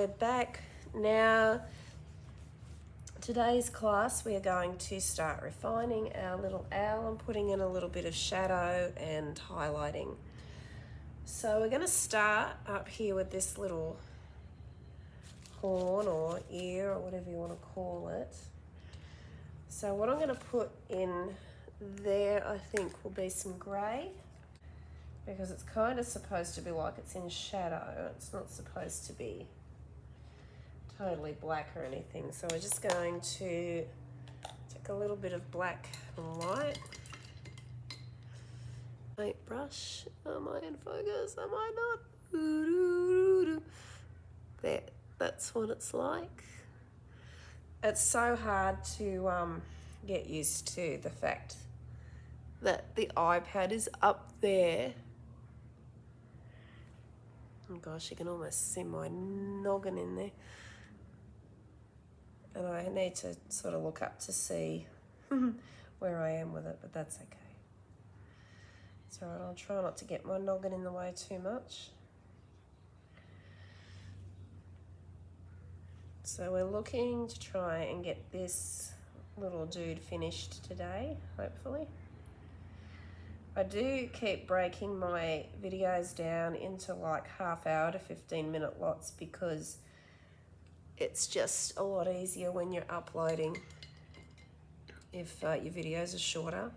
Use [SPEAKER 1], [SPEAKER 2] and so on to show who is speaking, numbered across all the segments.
[SPEAKER 1] we're back now. Today's class we are going to start refining our little owl and putting in a little bit of shadow and highlighting. So we're going to start up here with this little horn or ear or whatever you want to call it. So what I'm going to put in there, I think, will be some grey, because it's kind of supposed to be like it's in shadow. It's not supposed to be totally black or anything. So we're just going to take a little bit of black and white. Paintbrush. Am I in focus? Am I not? There, that's what it's like. It's so hard to get used to the fact that the iPad is up there. Oh gosh, you can almost see my noggin in there. And I need to sort of look up to see where I am with it, but that's okay. It's all right, I'll try not to get my noggin in the way too much. So we're looking to try and get this little dude finished today, hopefully. I do keep breaking my videos down into like half-hour to 15-minute lots because it's just a lot easier when you're uploading if your videos are shorter.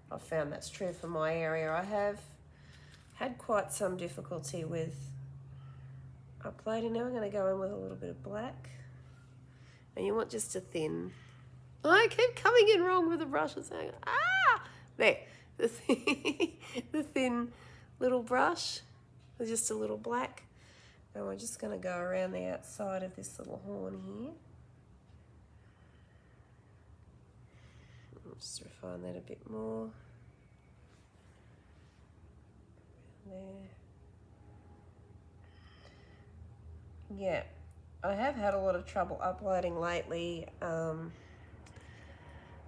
[SPEAKER 1] I've found that's true for my area. I have had quite some difficulty with uploading. Now I'm going to go in with a little bit of black. And you want just a thin... I keep coming in wrong with the brush and saying, there, the thin little brush with just a little black. And we're just going to go around the outside of this little horn here. I'll just refine that a bit more. There. Yeah, I have had a lot of trouble uploading lately.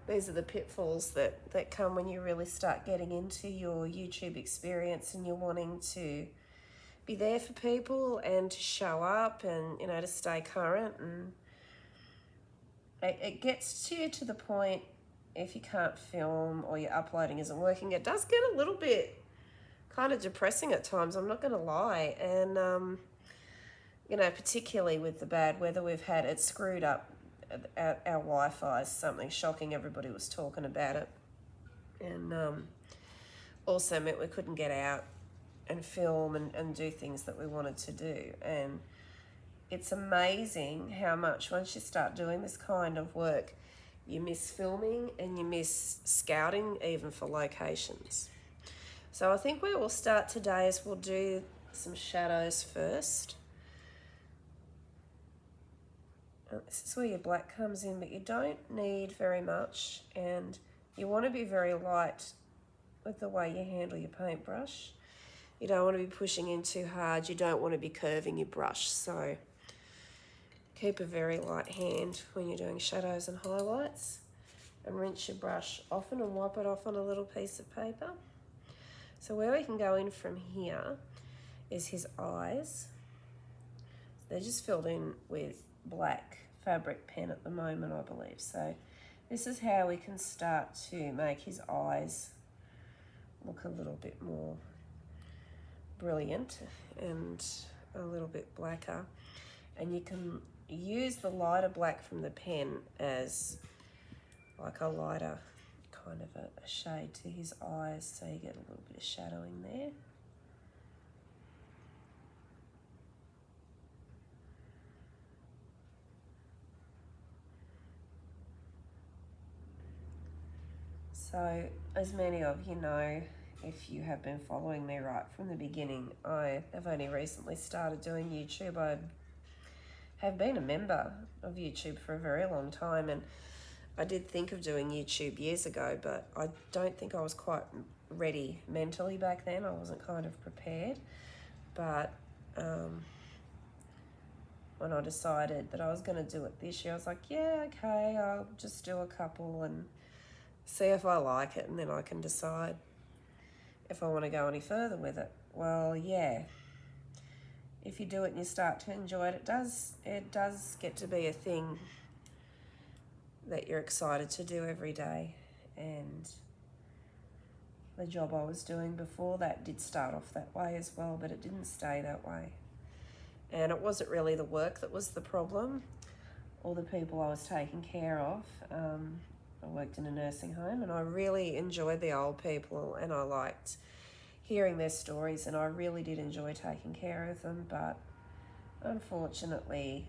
[SPEAKER 1] These are the pitfalls that come when you really start getting into your YouTube experience and you're wanting to be there for people and to show up and, you know, to stay current. And it gets to you to the point, if you can't film or your uploading isn't working, it does get a little bit kind of depressing at times, I'm not going to lie. And, you know, particularly with the bad weather we've had, it screwed up our Wi-Fi is something shocking. Everybody was talking about it. And also meant we couldn't get out and film and do things that we wanted to do. And it's amazing how much, once you start doing this kind of work, you miss filming and you miss scouting even for locations. So I think where we'll start today is we'll do some shadows first. This is where your black comes in, but you don't need very much, and you want to be very light with the way you handle your paintbrush. You don't want to be pushing in too hard. You don't want to be curving your brush, so keep a very light hand when you're doing shadows and highlights, and rinse your brush often and wipe it off on a little piece of paper. So where we can go in from here is his eyes. They're just filled in with black fabric pen at the moment, I believe. So this is how we can start to make his eyes look a little bit more brilliant and a little bit blacker. And you can use the lighter black from the pen as like a lighter kind of a shade to his eyes, so you get a little bit of shadowing there. So, as many of you know, if you have been following me right from the beginning, I have only recently started doing YouTube. I have been a member of YouTube for a very long time, and I did think of doing YouTube years ago, but I don't think I was quite ready mentally back then. I wasn't kind of prepared. But when I decided that I was going to do it this year, I was like, yeah, okay, I'll just do a couple and see if I like it, and then I can decide if I want to go any further with it. Well, yeah, if you do it and you start to enjoy it, it does get to be a thing that you're excited to do every day. And the job I was doing before that did start off that way as well, but it didn't stay that way. And it wasn't really the work that was the problem, or the people I was taking care of. I worked in a nursing home, and I really enjoyed the old people, and I liked hearing their stories, and I really did enjoy taking care of them. But unfortunately,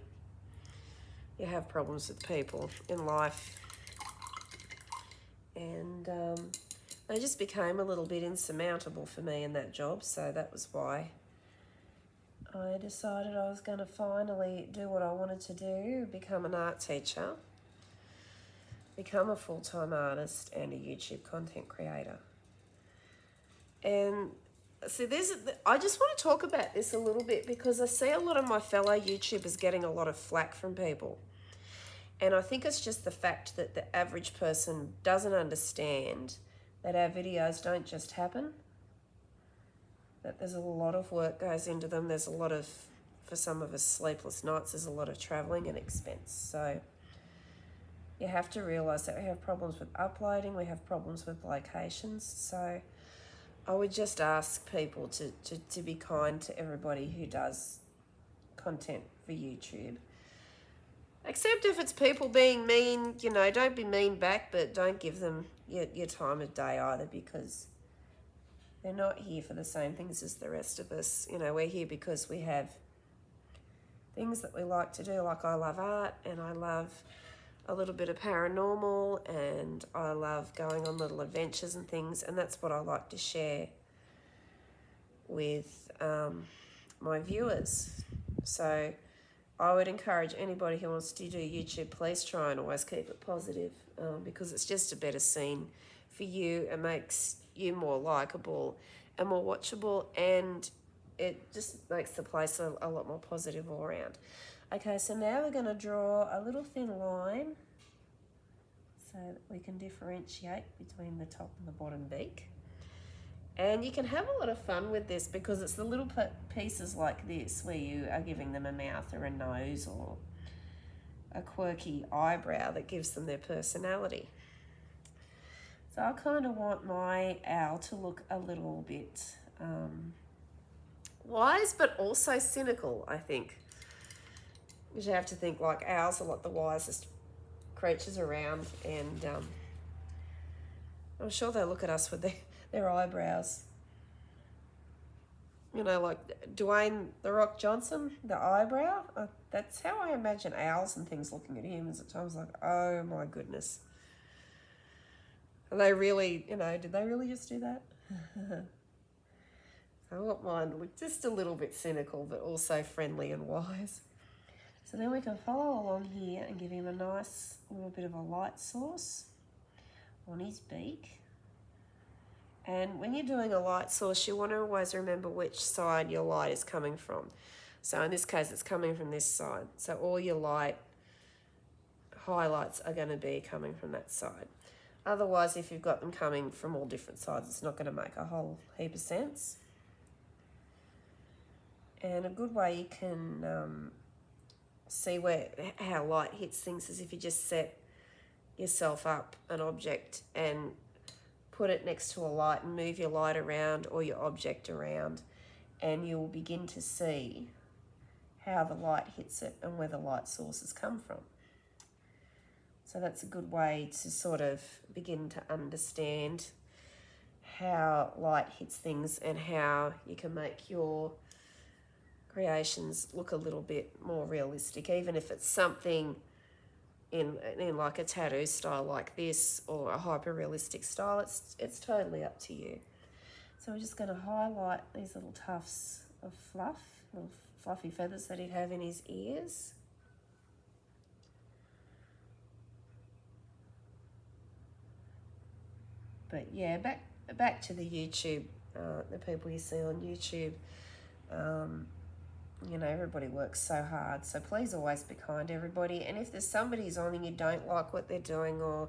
[SPEAKER 1] you have problems with people in life, and they just became a little bit insurmountable for me in that job. So that was why I decided I was going to finally do what I wanted to do, become an art teacher, become a full-time artist and a YouTube content creator. And see, I just want to talk about this a little bit because I see a lot of my fellow YouTubers getting a lot of flack from people. And I think it's just the fact that the average person doesn't understand that our videos don't just happen, that there's a lot of work goes into them. There's a lot of, for some of us, sleepless nights. There's a lot of traveling and expense. So you have to realise that we have problems with uploading. We have problems with locations. So I would just ask people to be kind to everybody who does content for YouTube. Except if it's people being mean, you know, don't be mean back, but don't give them your time of day either, because they're not here for the same things as the rest of us. You know, we're here because we have things that we like to do. Like, I love art, and I love a little bit of paranormal, and I love going on little adventures and things, and that's what I like to share with my viewers. So I would encourage anybody who wants to do YouTube, please try and always keep it positive, because it's just a better scene for you. It makes you more likeable and more watchable, and it just makes the place a lot more positive all around. Okay, so now we're going to draw a little thin line so that we can differentiate between the top and the bottom beak. And you can have a lot of fun with this because it's the little pieces like this where you are giving them a mouth or a nose or a quirky eyebrow that gives them their personality. So I kind of want my owl to look a little bit wise, but also cynical, I think. Because you have to think, like, owls are like the wisest creatures around, and I'm sure they look at us with their eyebrows. You know, like Dwayne "The Rock" Johnson, the eyebrow. That's how I imagine owls and things looking at humans at times, like, oh my goodness. Are they really, you know, did they really just do that? I want mine to look just a little bit cynical, but also friendly and wise. So then we can follow along here and give him a nice little bit of a light source on his beak. And when you're doing a light source, you want to always remember which side your light is coming from. So in this case, it's coming from this side. So all your light highlights are going to be coming from that side. Otherwise, if you've got them coming from all different sides, it's not going to make a whole heap of sense. And a good way you can see how light hits things is if you just set yourself up an object and put it next to a light and move your light around or your object around, and you'll begin to see how the light hits it and where the light sources come from. So that's a good way to sort of begin to understand how light hits things and how you can make your creations look a little bit more realistic, even if it's something in like a tattoo style like this or a hyper realistic style. It's totally up to you. So we're just going to highlight these little tufts of fluff, little fluffy feathers that he'd have in his ears. But yeah, back to the YouTube, the people you see on YouTube. You know, everybody works so hard, so please always be kind to everybody. And if there's somebody who's on and you don't like what they're doing or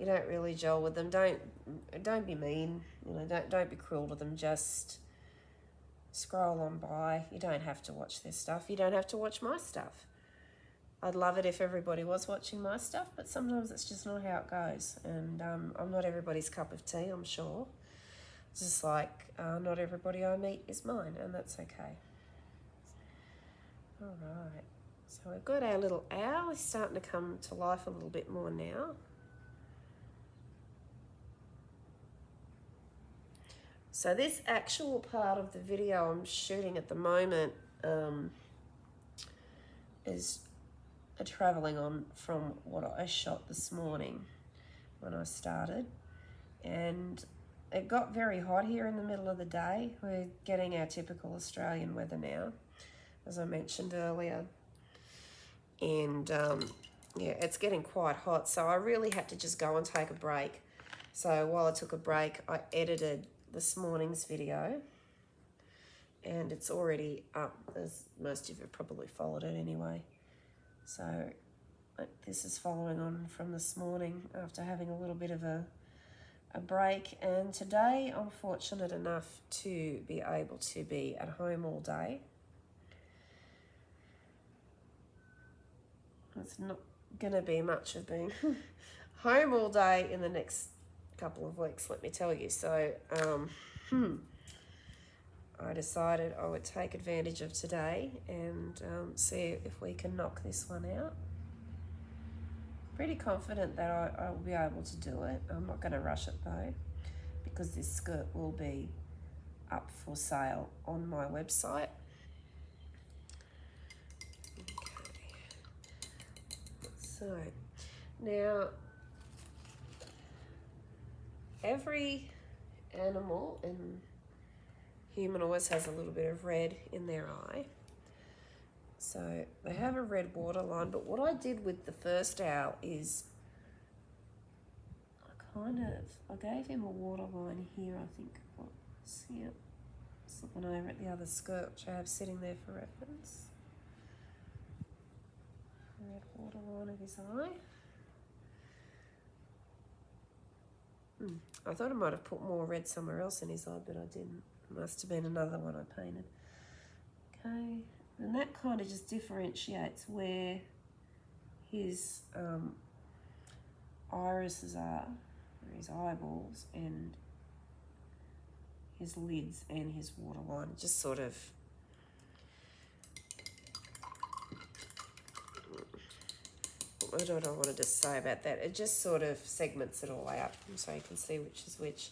[SPEAKER 1] you don't really gel with them, don't be mean. You know, don't be cruel to them. Just scroll on by. You don't have to watch their stuff. You don't have to watch my stuff. I'd love it if everybody was watching my stuff, but sometimes it's just not how it goes. And I'm not everybody's cup of tea, I'm sure. It's just like not everybody I meet is mine, and that's okay. All right. So we've got our little owl. He's starting to come to life a little bit more now. So this actual part of the video I'm shooting at the moment is traveling on from what I shot this morning when I started. And it got very hot here in the middle of the day. We're getting our typical Australian weather now, as I mentioned earlier. And yeah, it's getting quite hot. So I really had to just go and take a break. So while I took a break, I edited this morning's video. And it's already up, as most of you probably followed it anyway. So this is following on from this morning after having a little bit of a break. And today I'm fortunate enough to be able to be at home all day. It's not going to be much of being home all day in the next couple of weeks, let me tell you. So I decided I would take advantage of today and see if we can knock this one out. Pretty confident that I will be able to do it. I'm not going to rush it though, because this skirt will be up for sale on my website. Okay. So now every animal and human always has a little bit of red in their eye. So they have a red waterline, but what I did with the first owl is I gave him a waterline here, I think. See it? Just looking over at the other skirt, which I have sitting there for reference. Red waterline of his eye. I thought I might have put more red somewhere else in his eye, but I didn't. It must have been another one I painted. Okay. And that kind of just differentiates where his irises are, or his eyeballs, and his lids and his waterline. Just sort of, what do I want to just say about that? It just sort of segments it all out so you can see which is which.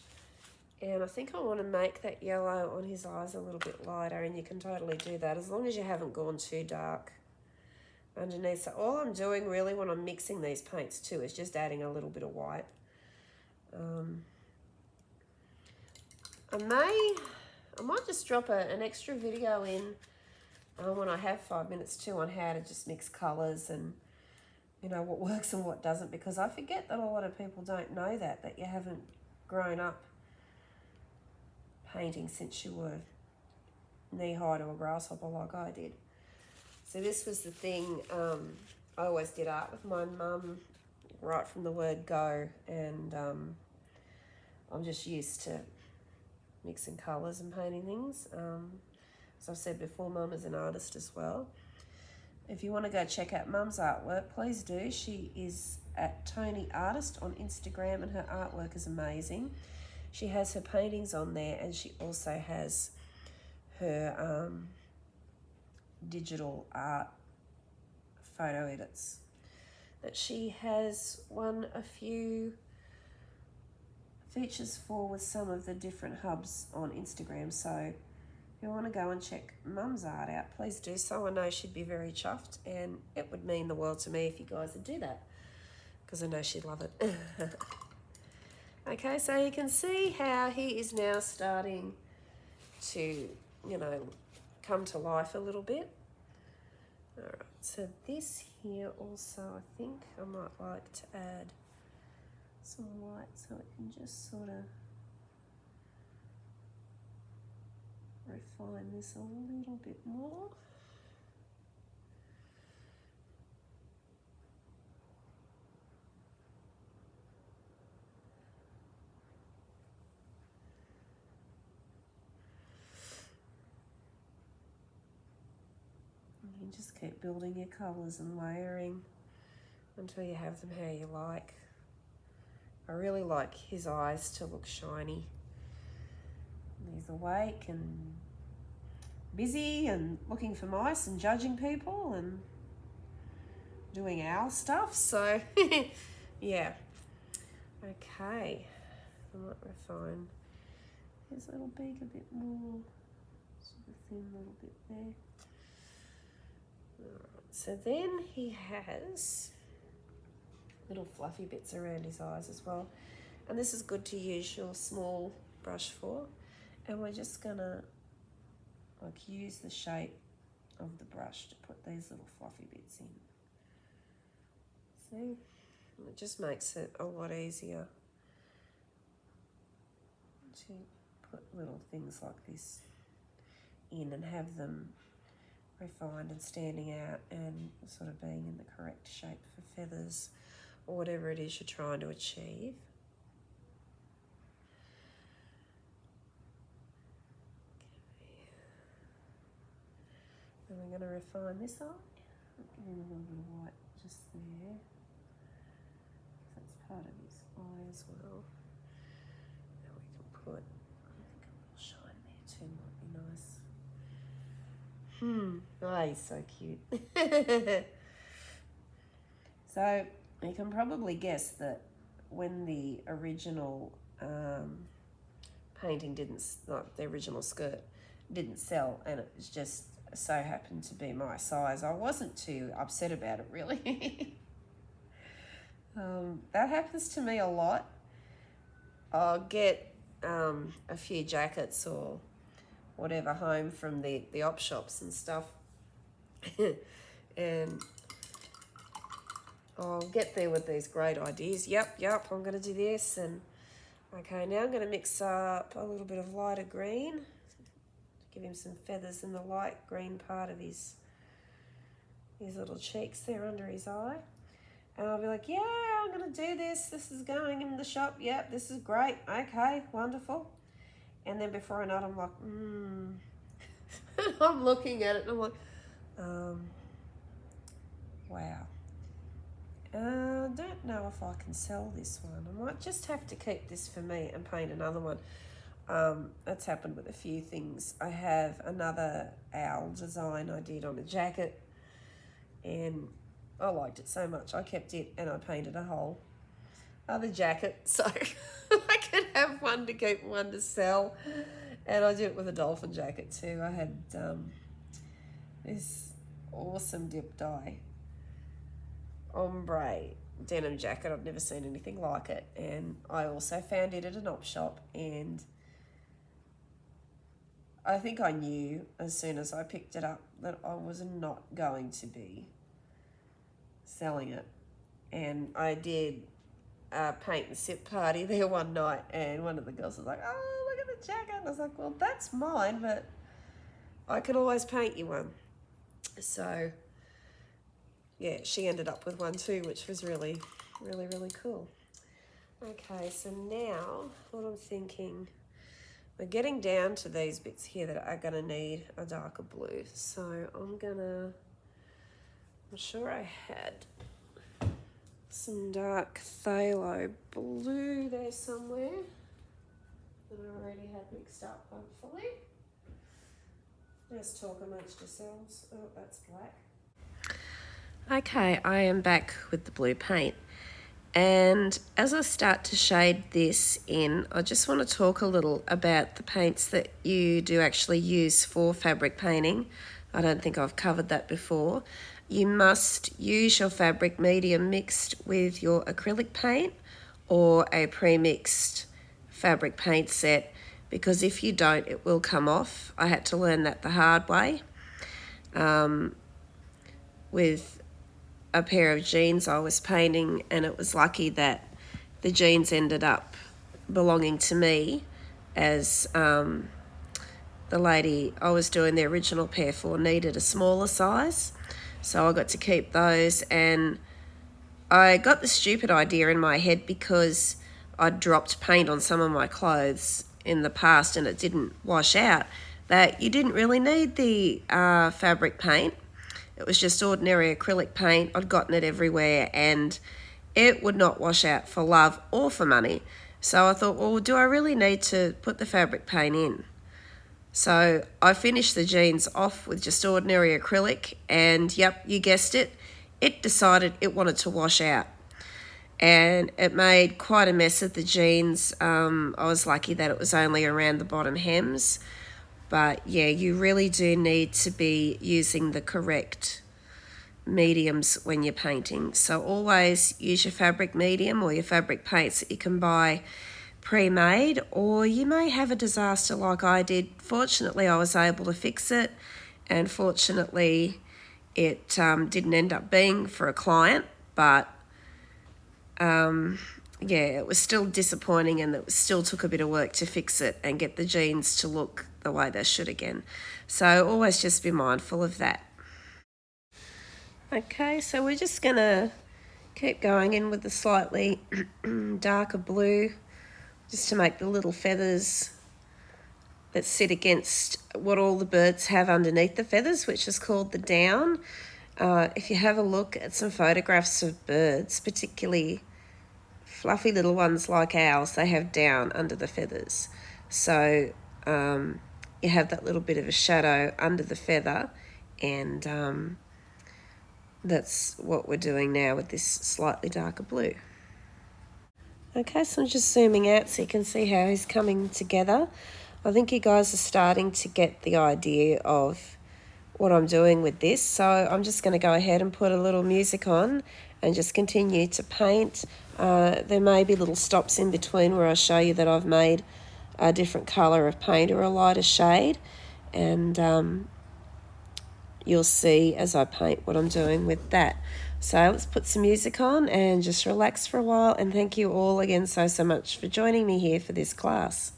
[SPEAKER 1] And I think I want to make that yellow on his eyes a little bit lighter, and you can totally do that as long as you haven't gone too dark underneath. So all I'm doing really when I'm mixing these paints too is just adding a little bit of white. I might just drop an extra video in when I have 5 minutes too on how to just mix colours and, you know, what works and what doesn't, because I forget that a lot of people don't know that you haven't grown up painting since you were knee-high to a grasshopper like I did. So this was the thing, I always did art with my mum right from the word go, and I'm just used to mixing colours and painting things. As I've said before, Mum is an artist as well. If you want to go check out Mum's artwork, please do. She is at Tony Artist on Instagram, and her artwork is amazing. She has her paintings on there, and she also has her digital art photo edits that she has won a few features for with some of the different hubs on Instagram. So if you want to go and check Mum's art out, please do so. I know she'd be very chuffed, and it would mean the world to me if you guys would do that, because I know she'd love it. Okay, so you can see how he is now starting to, you know, come to life a little bit. All right, so this here also, I think I might like to add some white so it can just sort of refine this a little bit more. just keep building your colours and layering until you have them how you like. I really like his eyes to look shiny. He's awake and busy and looking for mice and judging people and doing owl stuff, so yeah. Okay, I might refine his little beak a bit more, sort of thin little bit there. Alright, so then he has little fluffy bits around his eyes as well, and this is good to use your small brush for, and we're just gonna like use the shape of the brush to put these little fluffy bits in. See? And it just makes it a lot easier to put little things like this in and have them refined and standing out and sort of being in the correct shape for feathers or whatever it is you're trying to achieve. And we're going to refine this eye. Give him a little bit of white just there. That's part of his eye as well. Now we can put, I think a little shine there too might be nice. Oh, he's so cute. So you can probably guess that when the original painting didn't, like the original skirt didn't sell, and it was just so happened to be my size, I wasn't too upset about it really. That happens to me a lot. I'll get a few jackets or whatever home from the op shops and stuff and I'll get there with these great ideas. Yep, I'm going to do this, and okay, now I'm going to mix up a little bit of lighter green. Give him some feathers in the light green part of his little cheeks there under his eye. And I'll be like, yeah, I'm going to do this. This is going in the shop. Yep, this is great. Okay, wonderful. And then before I know it, I'm like, I'm looking at it and I'm like, wow. I don't know if I can sell this one. I might just have to keep this for me and paint another one. That's happened with a few things. I have another owl design I did on a jacket, and I liked it so much I kept it and I painted a whole other jacket so I could have one to keep, one to sell. And I did it with a dolphin jacket too. I had this awesome dip dye ombre denim jacket. I've never seen anything like it, and I also found it at an op shop, and I think I knew as soon as I picked it up that I was not going to be selling it. And I did a paint and sip party there one night, and one of the girls was like, oh, look at the jacket. And I was like, well, that's mine, but I can always paint you one. So yeah, she ended up with one too, which was really, really, really cool. Okay, so now what I'm thinking, we're getting down to these bits here that are gonna need a darker blue. So I'm sure I had some dark phthalo blue there somewhere that I already had mixed up, hopefully. Just talk amongst yourselves. Oh, that's black. Okay, I am back with the blue paint, and as I start to shade this in, I just want to talk a little about the paints that you do actually use for fabric painting. I don't think I've covered that before. You must use your fabric medium mixed with your acrylic paint or a pre-mixed fabric paint set, because if you don't, it will come off. I had to learn that the hard way. With a pair of jeans I was painting, and it was lucky that the jeans ended up belonging to me, as the lady I was doing the original pair for needed a smaller size, so I got to keep those. And I got the stupid idea in my head, because I'd dropped paint on some of my clothes in the past and it didn't wash out, that you didn't really need the fabric paint. It was just ordinary acrylic paint. I'd gotten it everywhere and it would not wash out for love or for money. So I thought, well, do I really need to put the fabric paint in? So I finished the jeans off with just ordinary acrylic, and yep, you guessed it, it decided it wanted to wash out. And it made quite a mess of the jeans. I was lucky that it was only around the bottom hems. But yeah, you really do need to be using the correct mediums when you're painting. So always use your fabric medium or your fabric paints that you can buy pre-made, or you may have a disaster like I did. Fortunately, I was able to fix it, and fortunately it didn't end up being for a client, but yeah, it was still disappointing, and it still took a bit of work to fix it and get the jeans to look the way they should again. So always just be mindful of that. Okay, so we're just gonna keep going in with the slightly darker blue, just to make the little feathers that sit against what all the birds have underneath the feathers, which is called the down. If you have a look at some photographs of birds, particularly fluffy little ones like owls, they have down under the feathers. So you have that little bit of a shadow under the feather, and that's what we're doing now with this slightly darker blue. Okay, so I'm just zooming out so you can see how he's coming together. I think you guys are starting to get the idea of what I'm doing with this. So I'm just going to go ahead and put a little music on and just continue to paint. There may be little stops in between where I show you that I've made a different colour of paint or a lighter shade, and you'll see as I paint what I'm doing with that. So let's put some music on and just relax for a while, and thank you all again so much for joining me here for this class.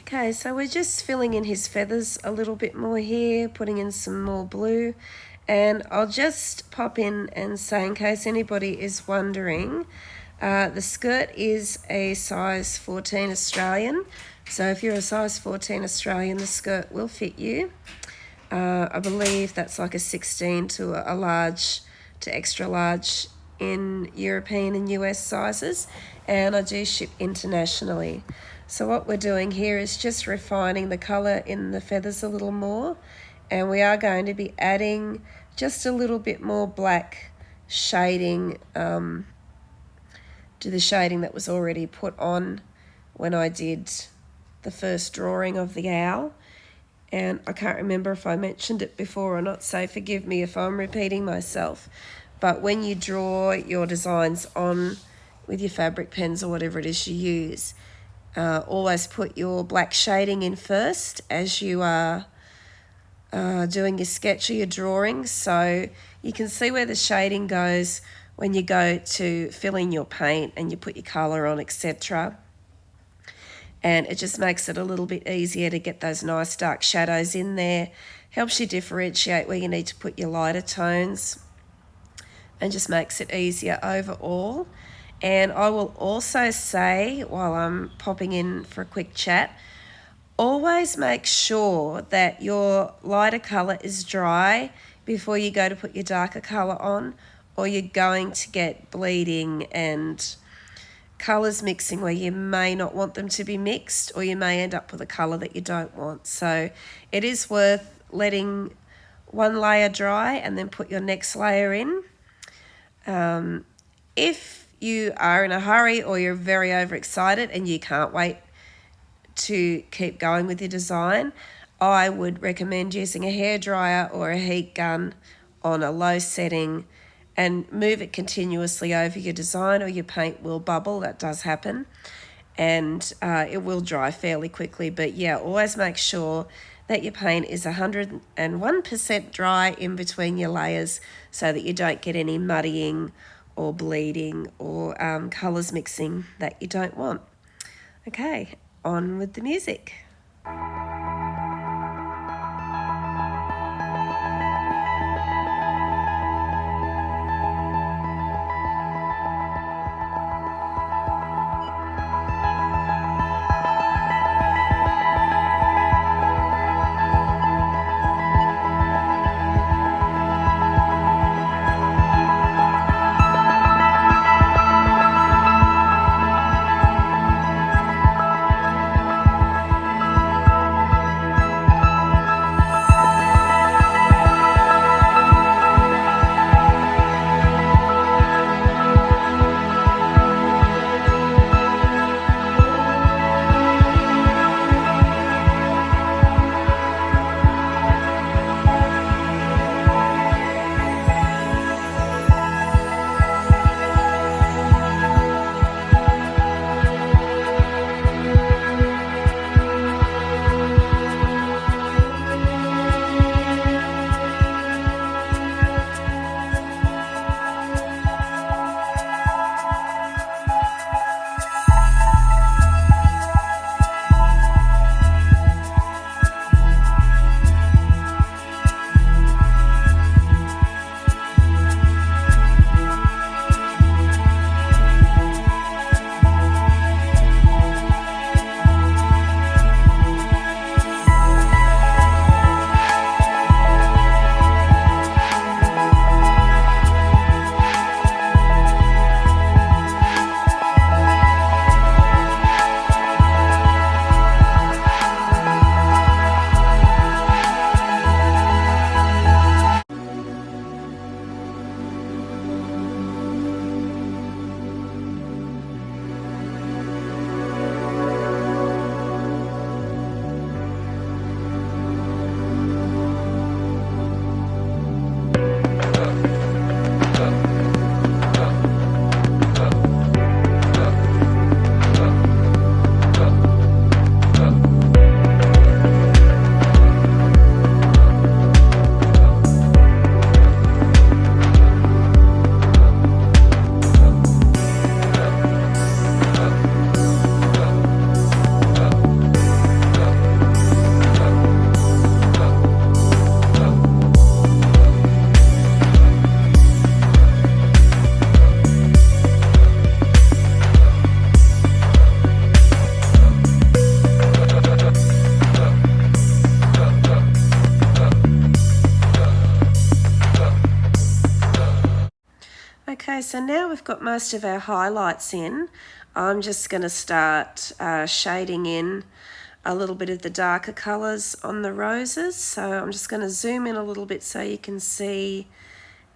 [SPEAKER 1] Okay, so we're just filling in his feathers a little bit more here, putting in some more blue, and I'll just pop in and say, in case anybody is wondering, the skirt is a size 14 Australian, so if you're a size 14 Australian, the skirt will fit you. I believe that's like a 16 to a large to extra large in European and US sizes, and I do ship internationally. So what we're doing here is just refining the colour in the feathers a little more, and we are going to be adding just a little bit more black shading to the shading that was already put on when I did the first drawing of the owl. And I can't remember if I mentioned it before or not, so forgive me if I'm repeating myself. But when you draw your designs on with your fabric pens or whatever it is you use, always put your black shading in first as you are doing your sketch or your drawing, so you can see where the shading goes when you go to fill in your paint and you put your colour on, etc. and it just makes it a little bit easier to get those nice dark shadows in there. Helps you differentiate where you need to put your lighter tones, and just makes it easier overall. And I will also say, while I'm popping in for a quick chat, always make sure that your lighter colour is dry before you go to put your darker colour on, or you're going to get bleeding and colours mixing where you may not want them to be mixed, or you may end up with a colour that you don't want. So it is worth letting one layer dry and then put your next layer in. If you are in a hurry or you're very overexcited and you can't wait to keep going with your design, I would recommend using a hairdryer or a heat gun on a low setting and move it continuously over your design, or your paint will bubble. That does happen, and it will dry fairly quickly. But yeah, always make sure that your paint is 101% dry in between your layers, so that you don't get any muddying or bleeding or colours mixing that you don't want. Okay, on with the music. Okay, so now we've got most of our highlights in. I'm just going to start shading in a little bit of the darker colours on the roses. So I'm just going to zoom in a little bit so you can see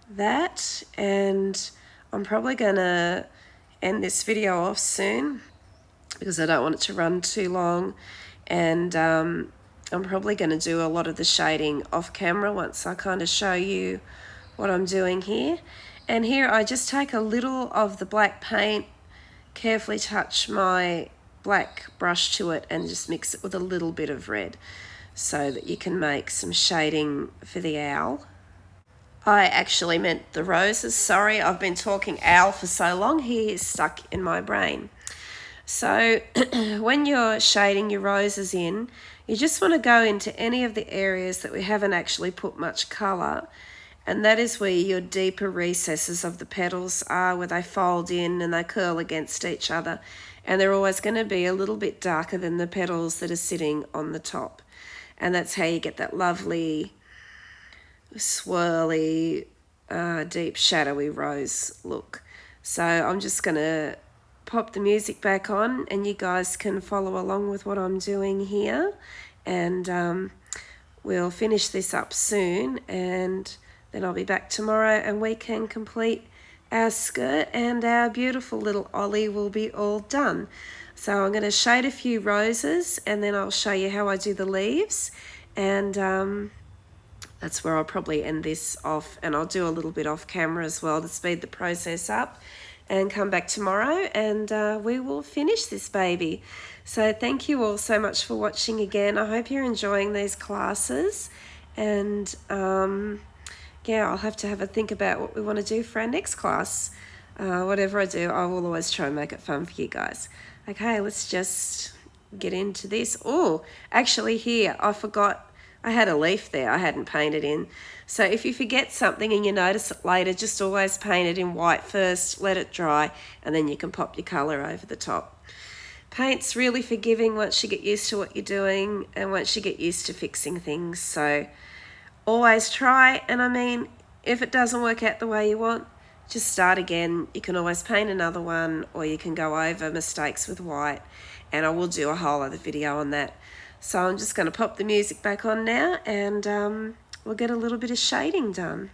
[SPEAKER 1] that. And I'm probably going to end this video off soon because I don't want it to run too long. And I'm probably going to do a lot of the shading off camera once I kind of show you what I'm doing here. And here I just take a little of the black paint, carefully touch my black brush to it and just mix it with a little bit of red so that you can make some shading for the owl. I actually meant the roses, sorry, I've been talking owl for so long, he is stuck in my brain. So when you're shading your roses in, you just want to go into any of the areas that we haven't actually put much colour, and that is where your deeper recesses of the petals are, where they fold in and they curl against each other, and they're always going to be a little bit darker than the petals that are sitting on the top. And that's how you get that lovely swirly deep shadowy rose look. So I'm just going to pop the music back on and you guys can follow along with what I'm doing here, and we'll finish this up soon, and then I'll be back tomorrow and we can complete our skirt and our beautiful little Ollie will be all done. So I'm going to shade a few roses and then I'll show you how I do the leaves, and that's where I'll probably end this off, and I'll do a little bit off camera as well to speed the process up, and come back tomorrow and we will finish this baby. So thank you all so much for watching again. I hope you're enjoying these classes, and yeah, I'll have to have a think about what we want to do for our next class. Whatever I do, I will always try and make it fun for you guys. Okay, let's just get into this. Oh, actually here, I forgot I had a leaf there I hadn't painted in. So if you forget something and you notice it later, just always paint it in white first, let it dry, and then you can pop your colour over the top. Paint's really forgiving once you get used to what you're doing and once you get used to fixing things. So always try, and I mean, if it doesn't work out the way you want, just start again. You can always paint another one, or you can go over mistakes with white, and I will do a whole other video on that. So I'm just going to pop the music back on now, and we'll get a little bit of shading done.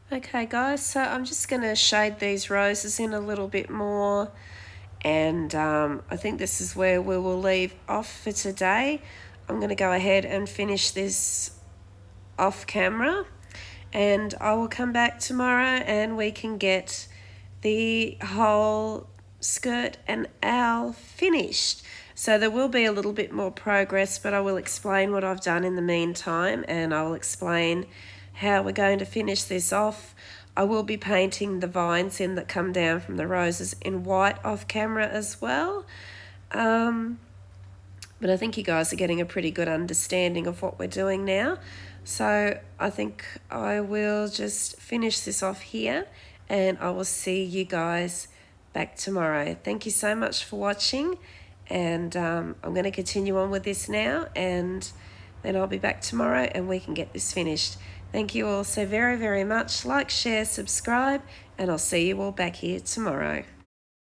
[SPEAKER 1] Okay guys, so I'm just going to shade these roses in a little bit more, and I think this is where we will leave off for today. I'm going to go ahead and finish this off camera, and I will come back tomorrow and we can get the whole skirt and owl finished. So there will be a little bit more progress, but I will explain what I've done in the meantime, and I will explain how we're going to finish this off. I will be painting the vines in that come down from the roses in white off camera as well. But I think you guys are getting a pretty good understanding of what we're doing now. So I think I will just finish this off here, and I will see you guys back tomorrow. Thank you so much for watching, and I'm going to continue on with this now, and then I'll be back tomorrow and we can get this finished. Thank you all so very, very much. Like, share, subscribe, and I'll see you all back here tomorrow.